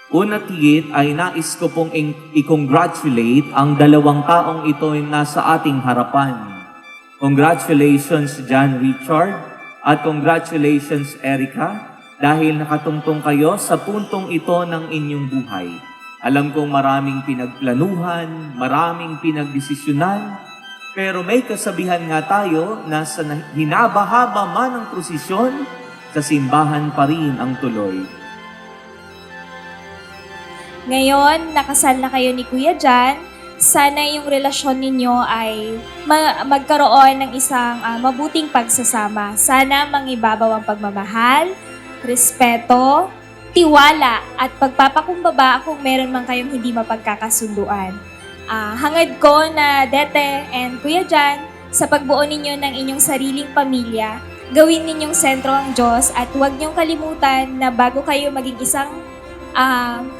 Una tigit ay nais ko pong i-congratulate ang dalawang taong ito nasa ating harapan. Congratulations John Richard at congratulations Erica dahil nakatungtong kayo sa puntong ito ng inyong buhay. Alam kong maraming pinagplanuhan, maraming pinagdesisyonan, pero may kasabihan nga tayo na sa hinaba-haba man ang prosesyon, sa simbahan pa rin ang tuloy. Ngayon, nakasal na kayo ni Kuya Jan. Sana yung relasyon ninyo ay magkaroon ng isang mabuting pagsasama. Sana mangibabaw ang pagmamahal, respeto, tiwala, at pagpapakumbaba kung meron man kayong hindi mapagkakasunduan. Hangad ko na Dete and Kuya Jan, sa pagbuo ninyo ng inyong sariling pamilya, gawin ninyong sentro ang Diyos at huwag niyong kalimutan na bago kayo maging isang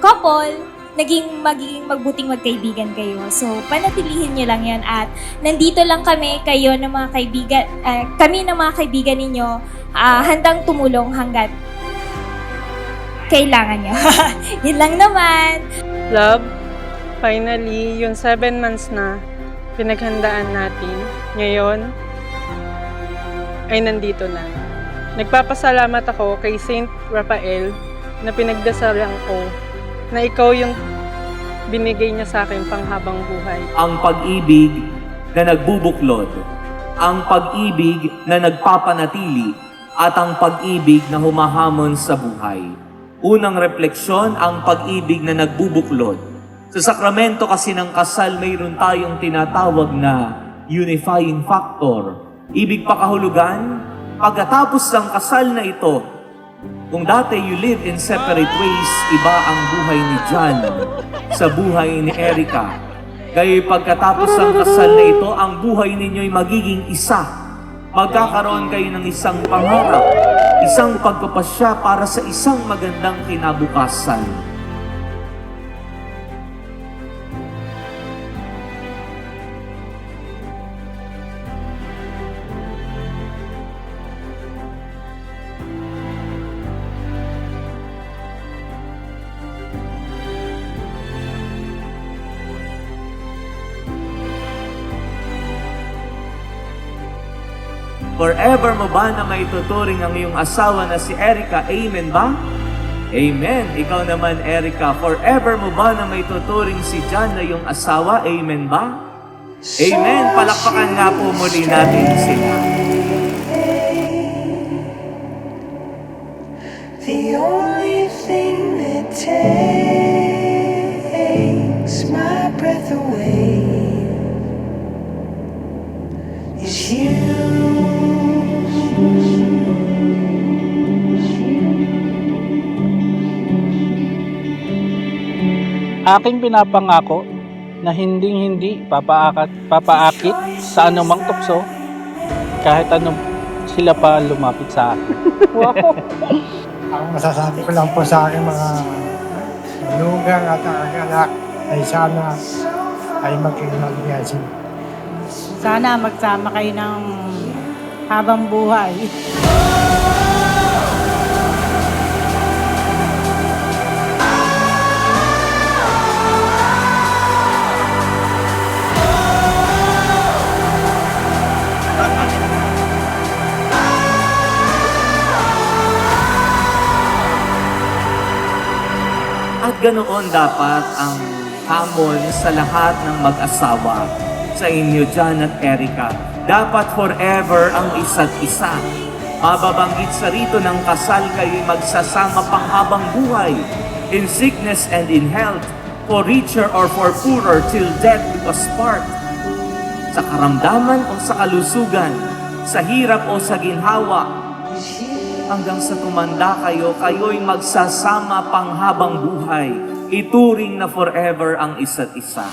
couple, magiging magbuting magkaibigan kayo. So, panatilihin nyo lang yan at nandito lang kami, kayo ng mga kaibigan, kami ng mga kaibigan ninyo, handang tumulong hanggat kailangan nyo. Yun lang naman. Love, finally, yung 7 months na pinaghandaan natin, ngayon ay nandito na. Nagpapasalamat ako kay Saint Raphael na pinagdasalan ko na ikaw yung binigay niya sa akin panghabang buhay. Ang pag-ibig na nagbubuklod, ang pag-ibig na nagpapanatili, at ang pag-ibig na humahamon sa buhay. Unang refleksyon, ang pag-ibig na nagbubuklod. Sa sakramento kasi ng kasal, mayroon tayong tinatawag na unifying factor. Ibig pakahulugan, pagkatapos ng kasal na ito, kung dati you live in separate ways, iba ang buhay ni John sa buhay ni Erica. Kaya pagkatapos ng kasal na ito, ang buhay ninyo'y magiging isa. Magkakaroon kayo ng isang pangarap, isang pagpapasya para sa isang magandang kinabukasan. Forever mo ba na maituturing ang iyong asawa na si Erica? Amen ba? Amen. Ikaw naman, Erica, forever mo ba na maituturing si John na iyong asawa? Amen ba? Amen. Palakpakan nga po muli natin sila. The only thing that takes my breath away is you. Aking pinapangako na hindi papaakit sa anumang tukso kahit anong sila pa lumapit sa akin. Wow! Ang masasabi ko lang po sa aking mga manugang at aking anak ay sana ay magkaibigan. Sana magsama kayo ng habang buhay. At ganoon dapat ang hamon sa lahat ng mag-asawa, sa inyo John at Erica. Dapat forever ang isa't isa. Mababanggit sa rito ng kasal kayo'y magsasama panghabang buhay, in sickness and in health, for richer or for poorer, till death do us part. Sa karamdaman o sa kalusugan, sa hirap o sa ginhawa, hanggang sa tumanda kayo, kayo'y magsasama panghabang buhay. Ituring na forever ang isa't isa.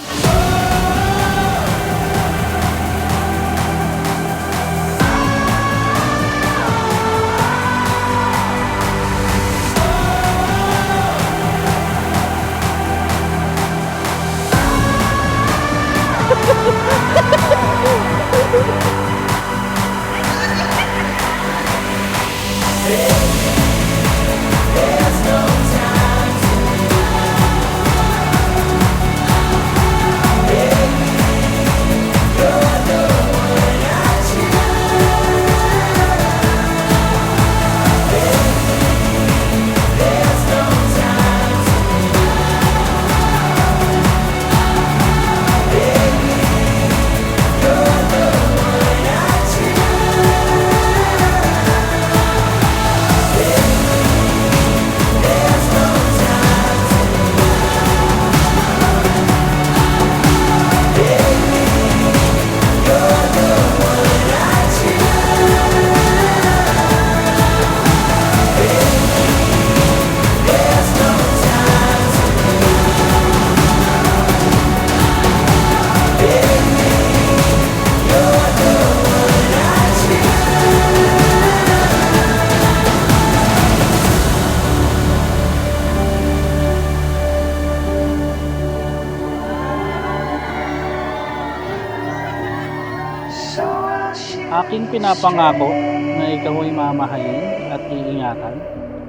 Aking pinapangako na ikaw ay mamahalin at iingatan.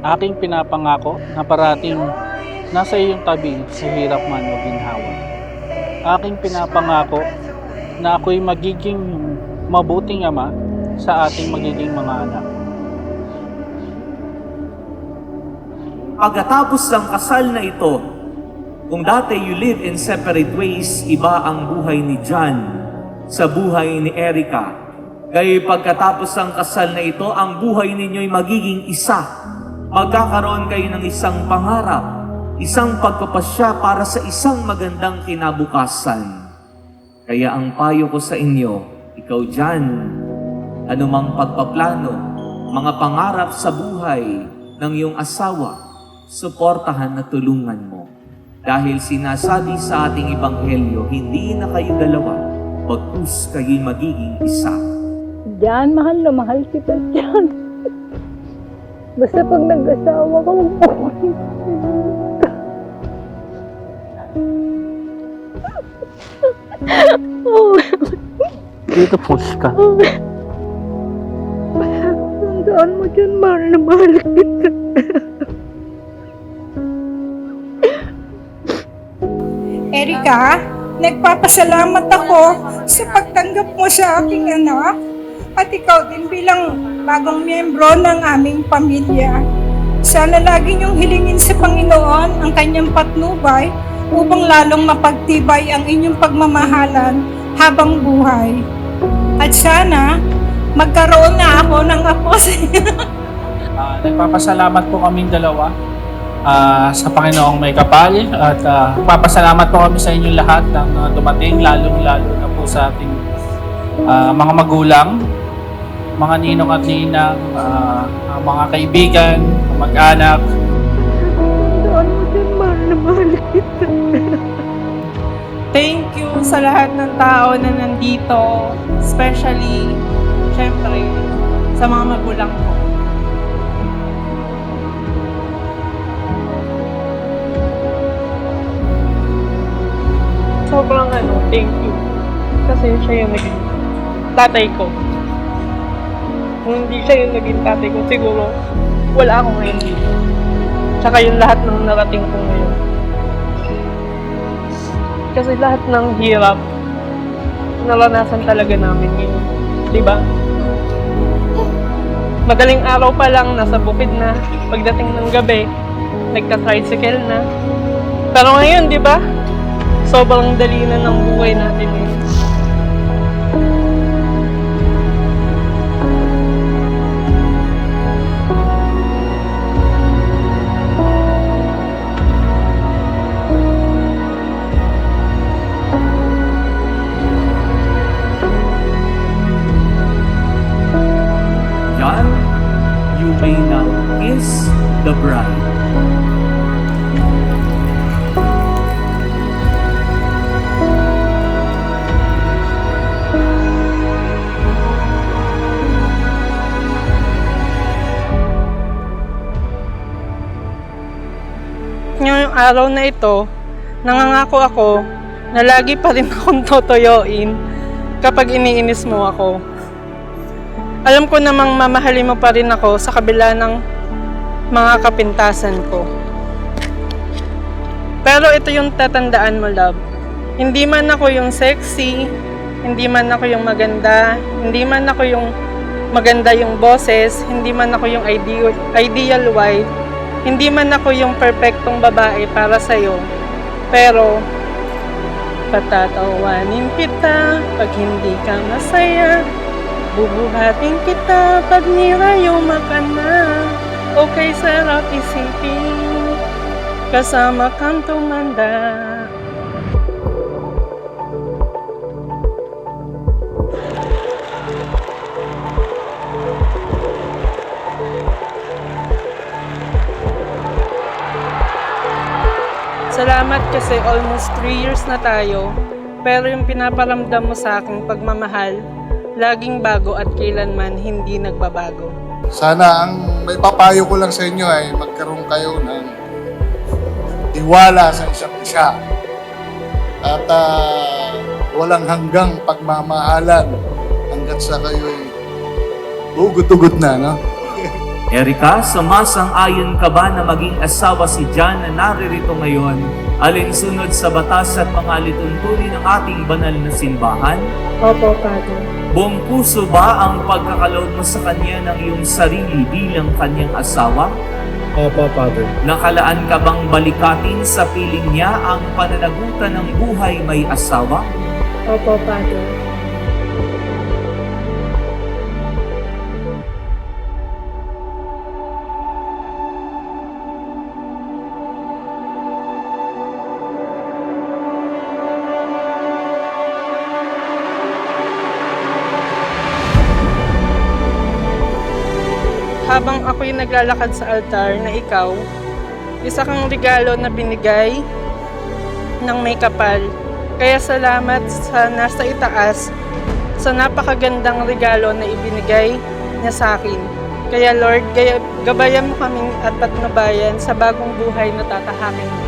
Aking pinapangako na parating nasa iyong tabi sa hirap man o ginhawa. Aking pinapangako na ako'y magiging mabuting ama sa ating magiging mga anak. Pagkatapos ng kasal na ito, kung dati you live in separate ways, iba ang buhay ni John sa buhay ni Erica. Kaya pagkatapos ng kasal na ito, ang buhay ninyo'y magiging isa. Magkakaroon kayo ng isang pangarap, isang pagpapasya para sa isang magandang kinabukasan. Kaya ang payo ko sa inyo, ikaw John, anumang pagpaplano, mga pangarap sa buhay ng iyong asawa, suportahan at tulungan mo. Dahil sinasabi sa ating ebanghelyo, hindi na kayo dalawa, bagkus kayo'y magiging isa. Diyan, mahal na mahal kita dyan. Basta pag nag-asawa ka, huwag mo Dito push ka. Tandaan mo dyan, mahal na mahal kita. Erica, nagpapasalamat ako sa pagtanggap mo sa aking anak at ikaw din bilang bagong miyembro ng aming pamilya. Sana lagi niyong hilingin sa Panginoon ang kanyang patnubay upang lalong mapagtibay ang inyong pagmamahalan habang buhay. At sana magkaroon na ako ng apo sa inyo. Nagpapasalamat po kaming dalawa sa Panginoong may kapal at nagpapasalamat po kami sa inyong lahat ng dumating, lalong-lalo na po sa ating mga magulang, mga ninong at ninang, mga kaibigan, mag-anak. Tandaan mo dyan, mahal na mahal kita. Thank you sa lahat ng tao na nandito, especially, syempre, sa mga magulang ko. Sobrang thank you. Kasi siya yung naging tatay ko. Kung hindi siya yung naging tatay ko, siguro wala ako ngayon dito. Tsaka yung lahat ng narating ko ngayon. Kasi lahat ng hirap, naranasan talaga namin ngayon. Diba? Madaling araw pa lang, nasa bukid na. Pagdating ng gabi, nagka-tricycle na. Pero ngayon, di ba? Sobrang dali na ng buhay natin eh. John, you may now kiss the bride. Ngayong araw na ito, nangangako ako na lagi pa rin akong totoyoin kapag iniinis mo ako. Alam ko namang mamahalin mo pa rin ako sa kabila ng mga kapintasan ko. Pero ito yung tatandaan mo, love. Hindi man ako yung sexy, hindi man ako yung maganda, hindi man ako yung maganda yung boses, hindi man ako yung ideal wife, hindi man ako yung perfectong babae para sa'yo, pero patatawanin kita pag hindi ka masaya, bubuhatin kita pag nirayuma ka na. Okay, sarap isipin, kasama kang tumanda. Salamat kasi almost 3 years na tayo, pero yung pinaparamdam mo sa aking pagmamahal, laging bago at kailanman hindi nagbabago. Sana ang may papayo ko lang sa inyo ay magkaroon kayo ng tiwala sa isa't isa at walang hanggang pagmamahalan hanggat sa kayo'y Ugot-ugot na, no? Erika, sumasang-ayon ka ba na maging asawa si John na naririto ngayon alinsunod sa batas at mga lituntunin ng ating banal na simbahan? Opo, Father. Buong puso ba ang pagkakaloob mo sa kanya ng iyong sarili bilang kanyang asawa? Opo, Father. Nakalaan ka bang balikatin sa piling niya ang pananagutan ng buhay may asawa? Opo, Father. Habang ako'y naglalakad sa altar na ikaw, isa kang regalo na binigay ng may kapal. Kaya salamat sa nasa itaas sa napakagandang regalo na ibinigay niya sa akin. Kaya Lord, gabayan mo kaming at patnubayan sa bagong buhay na tatahakin mo.